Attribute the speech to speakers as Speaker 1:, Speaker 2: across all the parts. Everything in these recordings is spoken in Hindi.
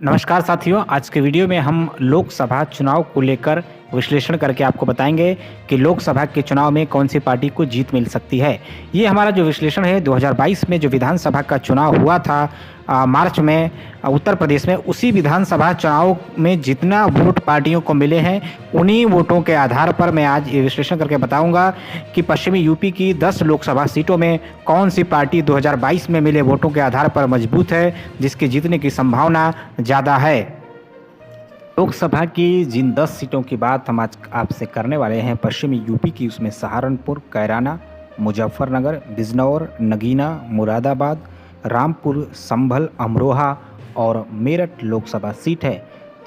Speaker 1: नमस्कार साथियों, आज के वीडियो में हम लोकसभा चुनाव को लेकर विश्लेषण करके आपको बताएंगे कि लोकसभा के चुनाव में कौन सी पार्टी को जीत मिल सकती है। ये हमारा जो विश्लेषण है 2022 में जो विधानसभा का चुनाव हुआ था मार्च में उत्तर प्रदेश में, उसी विधानसभा चुनाव में जितना वोट पार्टियों को मिले हैं उन्हीं वोटों के आधार पर मैं आज ये विश्लेषण करके बताऊंगा कि पश्चिमी यूपी की 10 लोकसभा सीटों में कौन सी पार्टी 2022 में मिले वोटों के आधार पर मजबूत है, जिसकी जीतने की संभावना ज़्यादा है। लोकसभा की जिन 10 सीटों की बात हम आज आपसे करने वाले हैं पश्चिमी यूपी की, उसमें सहारनपुर, कैराना, मुजफ्फरनगर, बिजनौर, नगीना, मुरादाबाद, रामपुर, संभल, अमरोहा और मेरठ लोकसभा सीट है।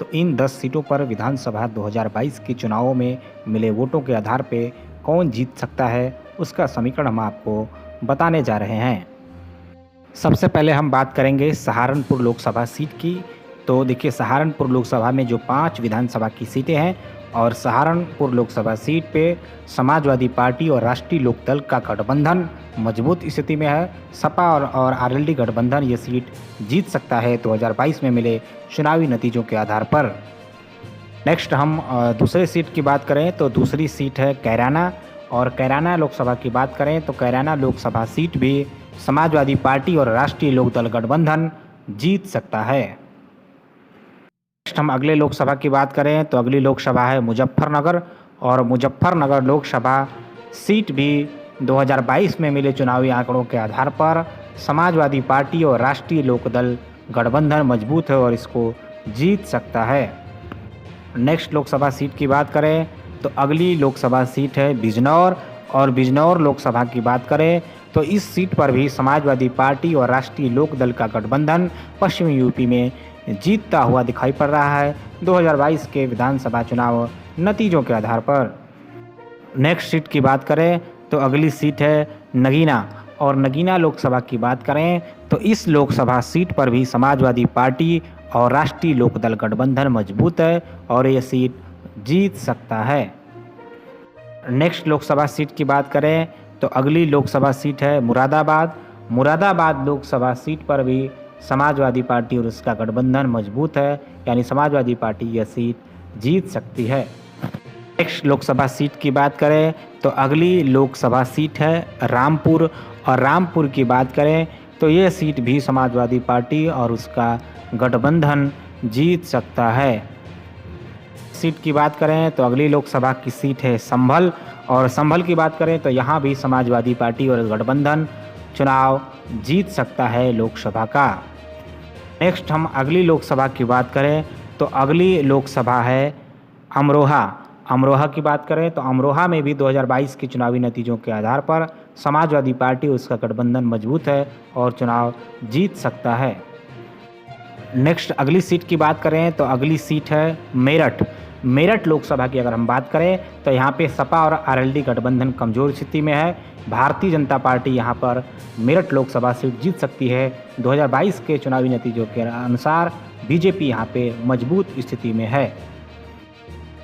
Speaker 1: तो इन 10 सीटों पर विधानसभा 2022 के चुनावों में मिले वोटों के आधार पर कौन जीत सकता है, उसका समीकरण हम आपको बताने जा रहे हैं। सबसे पहले हम बात करेंगे सहारनपुर लोकसभा सीट की। तो देखिए, सहारनपुर लोकसभा में जो 5 विधानसभा की सीटें हैं और सहारनपुर लोकसभा सीट पे समाजवादी पार्टी और राष्ट्रीय लोकदल का गठबंधन मजबूत स्थिति में है। सपा और आरएलडी गठबंधन ये सीट जीत सकता है 2022 में मिले चुनावी नतीजों के आधार पर। नेक्स्ट हम दूसरे सीट की बात करें तो दूसरी सीट है कैराना, और कैराना लोकसभा की बात करें तो कैराना लोकसभा सीट भी समाजवादी पार्टी और राष्ट्रीय लोकदल गठबंधन जीत सकता है। नेक्स्ट हम अगले लोकसभा की बात करें तो अगली लोकसभा है मुजफ्फरनगर, और मुजफ्फरनगर लोकसभा सीट भी 2022 में मिले चुनावी आंकड़ों के आधार पर समाजवादी पार्टी और राष्ट्रीय लोकदल गठबंधन मजबूत है और इसको जीत सकता है। नेक्स्ट लोकसभा सीट की बात करें तो अगली लोकसभा सीट है बिजनौर, और बिजनौर लोकसभा की बात करें तो इस सीट पर भी समाजवादी पार्टी और राष्ट्रीय लोकदल का गठबंधन पश्चिमी यूपी में जीतता हुआ दिखाई पड़ रहा है 2022 के विधानसभा चुनाव नतीजों के आधार पर। नेक्स्ट सीट की बात करें तो अगली सीट है नगीना, और नगीना लोकसभा की बात करें तो इस लोकसभा सीट पर भी समाजवादी पार्टी और राष्ट्रीय लोकदल गठबंधन मजबूत है और ये सीट जीत सकता है। नेक्स्ट लोकसभा सीट की बात करें तो अगली लोकसभा सीट है मुरादाबाद। मुरादाबाद लोकसभा सीट पर भी समाजवादी पार्टी और उसका गठबंधन मजबूत है, यानी समाजवादी पार्टी यह सीट जीत सकती है। नेक्स्ट लोकसभा सीट की बात करें तो अगली लोकसभा सीट है रामपुर, और रामपुर की बात करें तो यह सीट भी समाजवादी पार्टी और उसका गठबंधन जीत सकता है। सीट की बात करें तो अगली लोकसभा की सीट है संभल, और संभल की बात करें तो यहाँ भी समाजवादी पार्टी और गठबंधन चुनाव जीत सकता है लोकसभा का। नेक्स्ट हम अगली लोकसभा की बात करें तो अगली लोकसभा है अमरोहा। अमरोहा की बात करें तो अमरोहा में भी 2022 के चुनावी नतीजों के आधार पर समाजवादी पार्टी और उसका गठबंधन मजबूत है और चुनाव जीत सकता है। नेक्स्ट अगली सीट की बात करें तो अगली सीट है मेरठ। मेरठ लोकसभा की अगर हम बात करें तो यहाँ पे सपा और आरएलडी गठबंधन कमज़ोर स्थिति में है। भारतीय जनता पार्टी यहाँ पर मेरठ लोकसभा सीट जीत सकती है। 2022 के चुनावी नतीजों के अनुसार बीजेपी यहाँ पे मजबूत स्थिति में है।